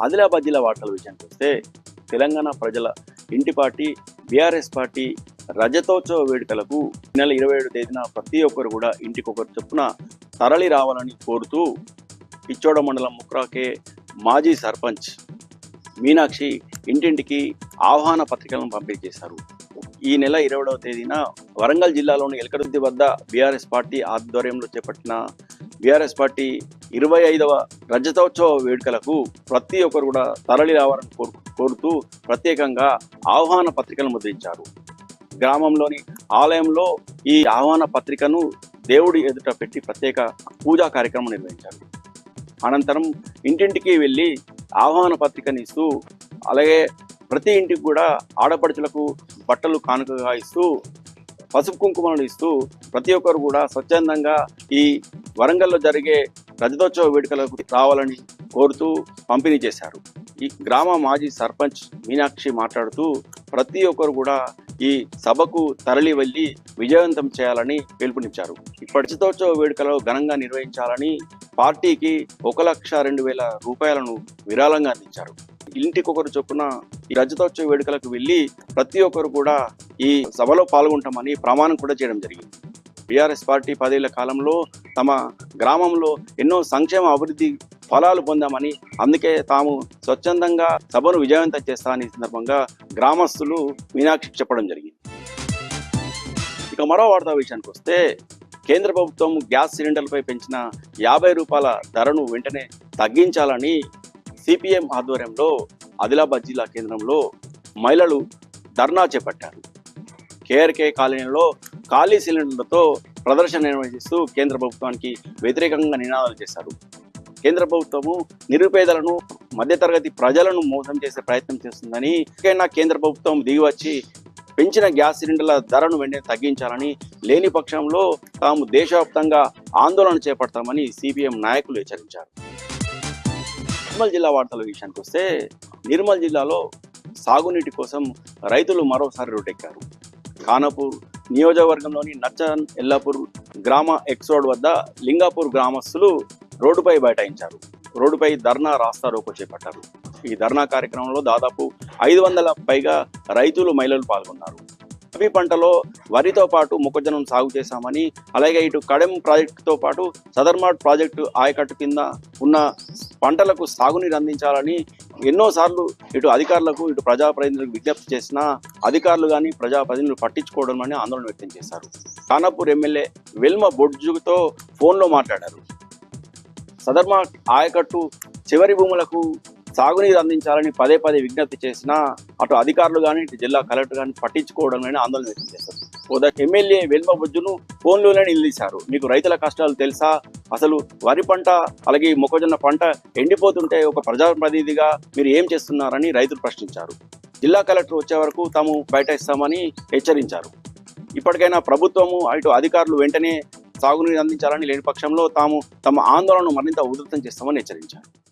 ఆదిలాబాద్ జిల్లా వార్తల విషయానికి వస్తే తెలంగాణ ప్రజల ఇంటి పార్టీ బీఆర్ఎస్ పార్టీ రజతోత్సవ వేడుకలకు నెల 27 తేదీన ప్రతి ఒక్కరు కూడా ఇంటికొకరు చొప్పున తరలి రావాలని కోరుతూ పిచ్చోడ మండలం ముక్రాకే మాజీ సర్పంచ్ మీనాక్షి ఇంటింటికి ఆహ్వాన పత్రికలను పంపిణీ చేశారు. ఈ నెల 20వ తేదీన వరంగల్ జిల్లాలోని ఎల్కదుర్తి వద్ద బీఆర్ఎస్ పార్టీ ఆధ్వర్యంలో చేపట్టిన బీఆర్ఎస్ పార్టీ 25వ రజతోత్సవ వేడుకలకు ప్రతి ఒక్కరు కూడా తరలి రావాలని కోరుతూ ప్రత్యేకంగా ఆహ్వాన పత్రికలను ముద్రించారు. గ్రామంలోని ఆలయంలో ఈ ఆహ్వాన పత్రికను దేవుడి ఎదుట పెట్టి ప్రత్యేక పూజా కార్యక్రమం నిర్వహించారు. అనంతరం ఇంటింటికి వెళ్ళి ఆహ్వాన పత్రికను ఇస్తూ, అలాగే ప్రతి ఇంటికి కూడా ఆడపడుచులకు బట్టలు కానుకగా ఇస్తూ, పసుపు కుంకుమలు ఇస్తూ ప్రతి ఒక్కరు కూడా స్వచ్ఛందంగా ఈ వరంగల్లో జరిగే రజతోత్సవ వేడుకలకు రావాలని కోరుతూ పంపిణీ చేశారు. ఈ గ్రామ మాజీ సర్పంచ్ మీనాక్షి మాట్లాడుతూ ప్రతి ఒక్కరు కూడా ఈ సభకు తరలి వెళ్ళి విజయవంతం చేయాలని పిలుపునిచ్చారు. ఇప్పటి రజతోత్సవ వేడుకలు ఘనంగా నిర్వహించాలని పార్టీకి 1,02,000 రూపాయలను విరాళంగా అందించారు. ఇంటికొకరు చొప్పున ఈ రజతోత్సవ వేడుకలకు వెళ్ళి ప్రతి ఒక్కరు కూడా ఈ సభలో పాల్గొంటామని ప్రమాణం కూడా చేయడం జరిగింది. బీఆర్ఎస్ పార్టీ 10 ఏళ్ల కాలంలో తమ గ్రామంలో ఎన్నో సంక్షేమ అభివృద్ధి ఫలాలు పొందామని, అందుకే తాము స్వచ్ఛందంగా సభను విజయవంతం చేస్తామని సందర్భంగా గ్రామస్తులు మీనాక్షికి చెప్పడం జరిగింది. ఇక మరో వార్తా విషయానికి వస్తే కేంద్ర ప్రభుత్వం గ్యాస్ సిలిండర్లపై పెంచిన 50 రూపాయల ధరను వెంటనే తగ్గించాలని సిపిఎం ఆధ్వర్యంలో ఆదిలాబాద్ జిల్లా కేంద్రంలో మహిళలు ధర్నా చేపట్టారు. కేఆర్కే కాలనీలో ఖాళీ సిలిండర్లతో ప్రదర్శన నిర్వహిస్తూ కేంద్ర ప్రభుత్వానికి వ్యతిరేకంగా నినాదాలు చేశారు. కేంద్ర ప్రభుత్వము నిరుపేదలను, మధ్యతరగతి ప్రజలను మోసం చేసే ప్రయత్నం చేస్తుందని, కేంద్ర ప్రభుత్వం దిగివచ్చి పెంచిన గ్యాస్ సిలిండర్ల ధరను వెంటనే తగ్గించాలని, లేని పక్షంలో తాము దేశవ్యాప్తంగా ఆందోళన చేపడతామని సిపిఎం నాయకులు హెచ్చరించారు. నిర్మల్ జిల్లా వార్తల విషయానికి వస్తే నిర్మల్ జిల్లాలో సాగునీటి కోసం రైతులు మరోసారి రోడ్డెక్కారు. ఖానాపూర్ నియోజకవర్గంలోని నచ్చన్ ఎల్లాపూర్ గ్రామ ఎక్స్ రోడ్ వద్ద లింగాపూర్ గ్రామస్తులు రోడ్డుపై బైఠాయించారు. రోడ్డుపై ధర్నా రాస్తారోకో చేపట్టారు. ఈ ధర్నా కార్యక్రమంలో దాదాపు 500 పైగా రైతులు, మహిళలు పాల్గొన్నారు. రబీ పంటలో వరితో పాటు మొక్కజొన్నను సాగు చేశామని, అలాగే ఇటు కడెం ప్రాజెక్టుతో పాటు సదర్మాట్ ప్రాజెక్టు ఆయకట్టు కింద ఉన్న పంటలకు సాగునీరు అందించాలని ఎన్నోసార్లు ఇటు అధికారులకు, ఇటు ప్రజాప్రతినిధులకు విజ్ఞప్తి చేసినా అధికారులు కానీ ప్రజాప్రతినిధులు పట్టించుకోవడం అని ఆందోళన వ్యక్తం చేశారు. ఖానాపూర్ ఎమ్మెల్యే వెల్మ బొడ్జుతో ఫోన్లో మాట్లాడారు. సదర్మాట్ ఆయకట్టు చివరి భూములకు సాగునీరు అందించాలని పదే విజ్ఞప్తి చేసినా అటు అధికారులు కానీ, ఇటు జిల్లా కలెక్టర్ కానీ పట్టించుకోవడం ఆందోళన వ్యక్తం చేశారు. ఎమ్మెల్యే వెల్మ బొజ్జును ఫోన్లోనే నిలదీశారు. మీకు రైతుల కష్టాలు తెలుసా? అసలు వరి పంట, అలాగే మొక్కజొన్న పంట ఎండిపోతుంటే ఒక ప్రజాప్రతినిధిగా మీరు ఏం చేస్తున్నారని రైతులు ప్రశ్నించారు. జిల్లా కలెక్టర్ వచ్చే వరకు తాము బైఠాయిస్తామని హెచ్చరించారు. ఇప్పటికైనా ప్రభుత్వము, ఇటు అధికారులు వెంటనే సాగునీరు అందించాలని, లేని పక్షంలో తాము తమ ఆందోళనను మరింత ఉధృతం చేస్తామని హెచ్చరించారు.